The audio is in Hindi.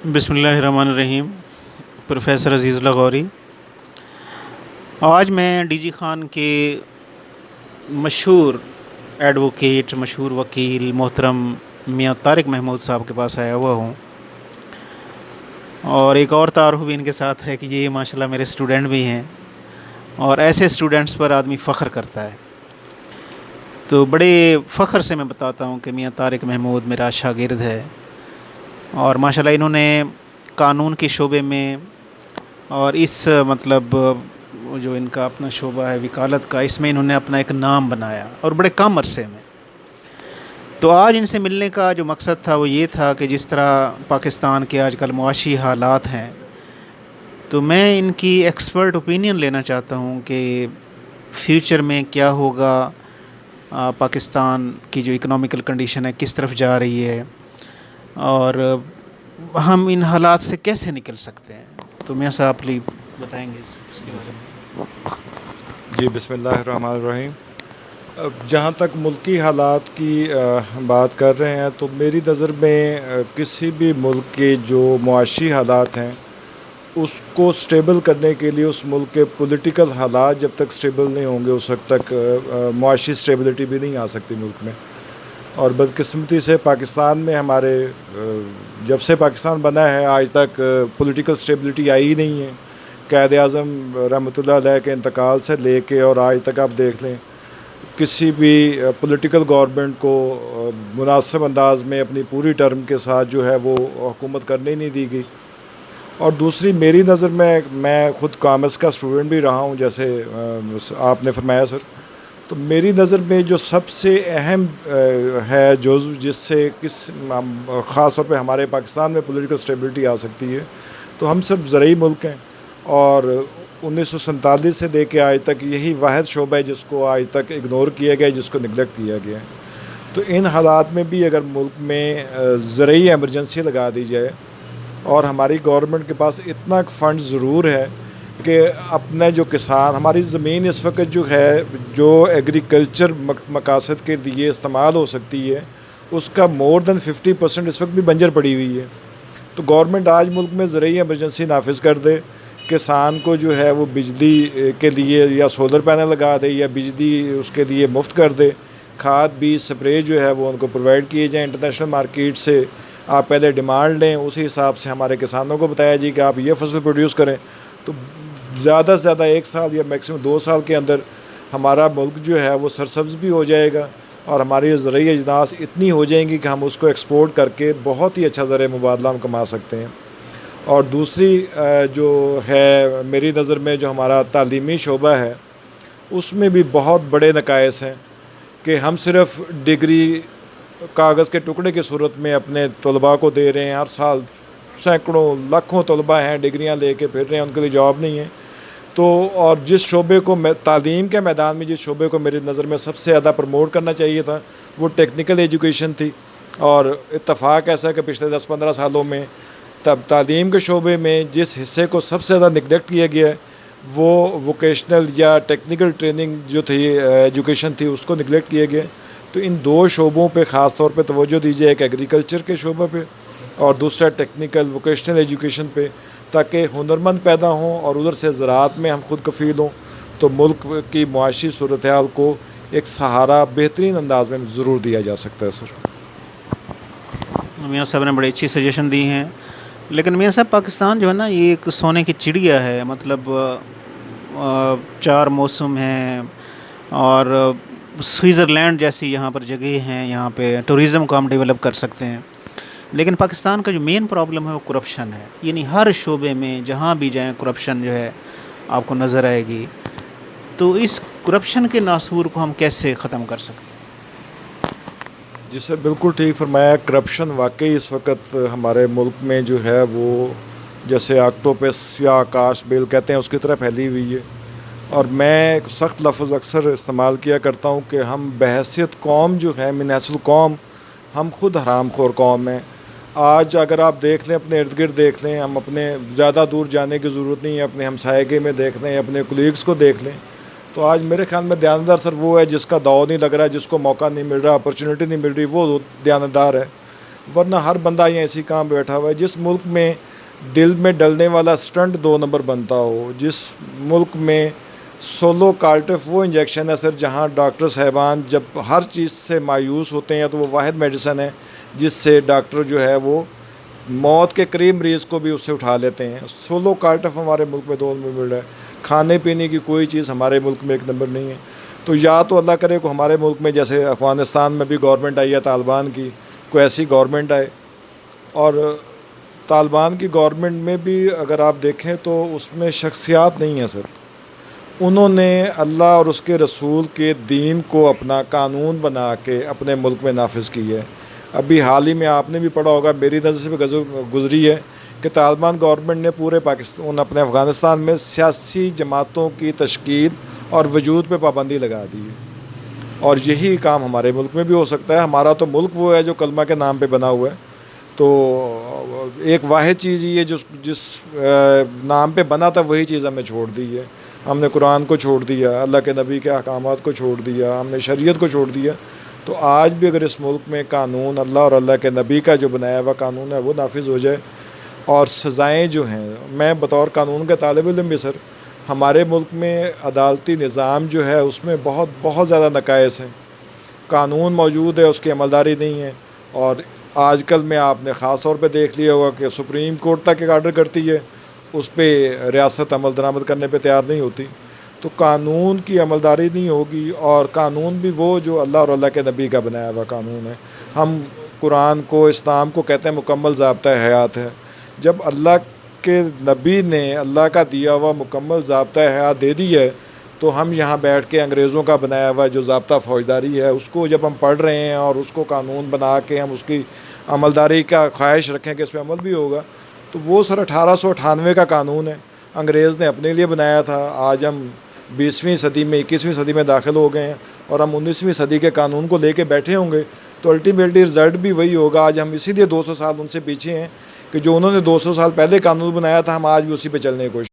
बिस्मिल्लाहिर्रहमानिर्रहीम। प्रोफेसर अज़ीज़ लाहौरी। आज मैं डीजी ख़ान के मशहूर एडवोकेट, मशहूर वकील मोहतरम मियाँ तारिक महमूद साहब के पास आया हुआ हूँ, और एक और तारुफ भी इनके साथ है कि ये माशाल्लाह मेरे स्टूडेंट भी हैं, और ऐसे स्टूडेंट्स पर आदमी फ़ख्र करता है। तो बड़े फ़ख्र से मैं बताता हूँ कि मियाँ तारिक महमूद मेरा शागिर्द है, और माशाल्लाह इन्होंने कानून के शोबे में और इस मतलब जो इनका अपना शोबा है वकालत का, इसमें इन्होंने अपना एक नाम बनाया, और बड़े कम अरसे में। तो आज इनसे मिलने का जो मकसद था वो ये था कि जिस तरह पाकिस्तान के आजकल मुआशी हालात हैं, तो मैं इनकी एक्सपर्ट ओपिनियन लेना चाहता हूँ कि फ्यूचर में क्या होगा, पाकिस्तान की जो इकोनॉमिकल कंडीशन है किस तरफ जा रही है, और हम इन हालात से कैसे निकल सकते हैं। तो मियाँ साहब प्लीज़ बताएंगे इसके बारे में। जी, बिस्मिल्लाहिर्रहमानिर्रहीम। जहाँ तक मुल्की हालात की बात कर रहे हैं, तो मेरी नज़र में किसी भी मुल्क के जो मुआशी हालात हैं उसको स्टेबल करने के लिए उस मुल्क के पॉलिटिकल हालात जब तक स्टेबल नहीं होंगे उस वक्त तक मुआशी स्टेबिलिटी भी नहीं आ सकती मुल्क में। और बदकिस्मती से पाकिस्तान में हमारे जब से पाकिस्तान बना है आज तक पॉलिटिकल स्टेबिलिटी आई ही नहीं है। क़ायद-ए-आज़म रहमतुल्लाह अलैह के इंतकाल से लेके और आज तक आप देख लें, किसी भी पॉलिटिकल गवर्नमेंट को मुनासिब अंदाज में अपनी पूरी टर्म के साथ जो है वो हुकूमत करने ही नहीं दी गई। और दूसरी मेरी नज़र में, मैं ख़ुद कॉमर्स का स्टूडेंट भी रहा हूँ, जैसे आपने फरमाया सर, तो मेरी नज़र में जो सबसे अहम है जो जिससे ख़ास तौर पे हमारे पाकिस्तान में पॉलिटिकल स्टेबिलिटी आ सकती है, तो हम सब ज़रई मुल्क हैं, और 1947 से लेके आज तक यही वाहिद शोबा है जिसको आज तक इग्नोर किया गया है, जिसको निगलेक्ट किया गया है। तो इन हालात में भी अगर मुल्क में ज़रई एमरजेंसी लगा दी जाए, और हमारी गवर्नमेंट के पास इतना फ़ंड ज़रूर है कि अपने जो किसान, हमारी ज़मीन इस वक्त जो है जो एग्रीकल्चर मकासद के लिए इस्तेमाल हो सकती है, उसका मोर दैन 50% इस वक्त भी बंजर पड़ी हुई है। तो गवर्नमेंट आज मुल्क में ज़रई एमरजेंसी नाफिज कर दे, किसान को जो है वो बिजली के लिए या सोलर पैनल लगा दे या बिजली उसके लिए मुफ्त कर दे, खाद बीज स्प्रे जो है वो उनको प्रोवाइड किए जाएँ इंटरनेशनल मार्केट से। आप पहले डिमांड लें, उसी हिसाब से हमारे किसानों को बताया जी कि आप ये फसल प्रोड्यूस करें, तो ज़्यादा से ज़्यादा 1 साल या मैक्सिमम 2 साल के अंदर हमारा मुल्क जो है वो सरसब्ज़ भी हो जाएगा, और हमारी ज़रई अजनास इतनी हो जाएंगी कि हम उसको एक्सपोर्ट करके बहुत ही अच्छा ज़र मुबादला हम कमा सकते हैं। और दूसरी जो है मेरी नज़र में जो हमारा तालीमी शोबा है, उसमें भी बहुत बड़े नकाइस हैं कि हम सिर्फ़ डिग्री कागज़ के टुकड़े की सूरत में अपने तलबा को दे रहे हैं। हर साल सैकड़ों लाखों तलबा हैं डिग्रियां लेके फिर रहे हैं, उनके लिए जॉब नहीं है। तो और जिस शोबे को तालीम के मैदान में जिस शोबे को मेरी नज़र में सबसे ज़्यादा प्रमोट करना चाहिए था वो टेक्निकल एजुकेशन थी, और इत्तफ़ाक़ ऐसा कि पिछले 10-15 सालों में तब तालीम के शोबे में जिस हिस्से को सबसे ज़्यादा निगलेक्ट किया गया है वो वोकेशनल या टेक्निकल ट्रेनिंग जो थी, एजुकेशन थी, उसको निगलेक्ट किया गया। तो इन 2 शोबों पे ख़ास तौर पे तवज्जो दीजिए, एक एग्रीकल्चर के शोबे पे और दूसरा टेक्निकल वोकेशनल एजुकेशन पे, ताकि हुनरमंद पैदा हों और उधर से ज़राअत में हम खुद कफ़ील हों, तो मुल्क की मुआशी सूरत हाल को एक सहारा बेहतरीन अंदाज में ज़रूर दिया जा सकता है। सर मियाँ साहब ने बड़ी अच्छी सजेशन दी हैं, लेकिन मियाँ साहब पाकिस्तान जो है ना ये एक सोने की चिड़िया है, मतलब 4 मौसम हैं, और स्विट्ज़रलैंड जैसी यहाँ पर जगह हैं, यहाँ पे टूरिज़म को हम डेवलप कर सकते हैं। लेकिन पाकिस्तान का जो मेन प्रॉब्लम है वो करप्शन है, यानी हर शोबे में जहाँ भी जाएं करप्शन जो है आपको नज़र आएगी। तो इस करप्शन के नासूर को हम कैसे ख़त्म कर सकते हैं? जी सर, बिल्कुल ठीक फरमाया। करप्शन वाकई इस वक्त हमारे मुल्क में जो है वो जैसे ऑक्टोपस या आकाश बेल कहते हैं उसकी तरह फैली हुई है, और मैं एक सख्त लफ्ज़ अक्सर इस्तेमाल किया करता हूँ कि हम बहैसियत कौम जो है, मिन हैसिल कौम, हम खुद हरामखोर कौम हैं। आज अगर आप देख लें, अपने इर्द गिर्द देख लें, हम अपने ज़्यादा दूर जाने की ज़रूरत नहीं है, अपने हमसायगे में देख लें, अपने कोलीग्स को देख लें, तो आज मेरे ख्याल में दयानतदार सर वो है जिसका दाव नहीं लग रहा है, जिसको मौका नहीं मिल रहा, अपॉर्चुनिटी नहीं मिल रही, वो दयानतदार है। वरना हर बंदा यहाँ इसी काम बैठा हुआ है। जिस मुल्क में दिल में डलने वाला स्टंट 2 नंबर बनता हो, जिस मुल्क में सोलो कार्टिफ वो इंजेक्शन है सर, जहाँ डॉक्टर साहबान जब हर चीज़ से मायूस होते हैं तो वो वाहिद मेडिसन है जिससे डॉक्टर जो है वो मौत के करीब मरीज़ को भी उससे उठा लेते हैं। सोलो कार्टिफ हमारे मुल्क में 2 नंबर मिल रहा है। खाने पीने की कोई चीज़ हमारे मुल्क में 1 नंबर नहीं है। तो या तो अल्लाह करे को हमारे मुल्क में जैसे अफ़गानिस्तान में भी गवर्नमेंट आई है तालिबान की, कोई ऐसी गवर्नमेंट आए। और तालिबान की गवर्नमेंट में भी अगर आप देखें तो उसमें शख्सियात नहीं है सर। उन्होंने अल्लाह और उसके रसूल के दीन को अपना कानून बना के अपने मुल्क में नाफिज की है। अभी हाल ही में आपने भी पढ़ा होगा, मेरी नज़र से भी गुजरी है कि तालिबान गवर्नमेंट ने पूरे पाकिस्तान अपने अफ़गानिस्तान में सियासी जमातों की तश्कील और वजूद पे पाबंदी लगा दी है। और यही काम हमारे मुल्क में भी हो सकता है। हमारा तो मुल्क वो है जो कलमा के नाम पे बना हुआ है। तो एक वाहिद चीज़ ये जिस नाम पे बना था वही चीज़ हमने छोड़ दी है। हमने कुरान को छोड़ दिया, अल्लाह के नबी के अहकामात को छोड़ दिया, हमने शरीयत को छोड़ दिया। तो आज भी अगर इस मुल्क में कानून अल्लाह और अल्लाह के नबी का जो बनाया हुआ कानून है वो नाफिज हो जाए, और सज़ाएँ जो हैं, मैं बतौर कानून का तालिब इल्म भी सर, हमारे मुल्क में अदालती निज़ाम जो है उसमें बहुत ज़्यादा नकाइस हैं। कानून मौजूद है, उसकी अमलदारी नहीं है। और आजकल में आपने ख़ास तौर पे देख लिया होगा कि सुप्रीम कोर्ट तक एक आर्डर करती है, उस पर रियासत अमल दरामद करने पे तैयार नहीं होती। तो कानून की अमलदारी नहीं होगी, और कानून भी वो जो अल्लाह और अल्लाह के नबी का बनाया हुआ कानून है। हम कुरान को, इस्लाम को कहते हैं मुकम्मल ज़ाब्ता हयात है। जब अल्लाह के नबी ने अल्लाह का दिया हुआ मुकम्मल ज़ाब्ता हयात दे दी है, तो हम यहाँ बैठ के अंग्रेज़ों का बनाया हुआ जो ज़ाब्ता फ़ौजदारी है उसको जब हम पढ़ रहे हैं और उसको कानून बना के हम उसकी अमलदारी का ख्वाहिश रखें कि इस पर अमल भी होगा, तो वो सर 1898 का कानून है, अंग्रेज़ ने अपने लिए बनाया था। आज हम 20वीं सदी में, 21वीं सदी में दाखिल हो गए हैं और हम 19वीं सदी के कानून को लेके बैठे होंगे, तो अल्टीमेटली रिज़ल्ट भी वही होगा। आज हम इसीलिए 200 साल उनसे पीछे हैं कि जो उन्होंने 200 साल पहले कानून बनाया था, हम आज भी उसी पे चलने की कोशिश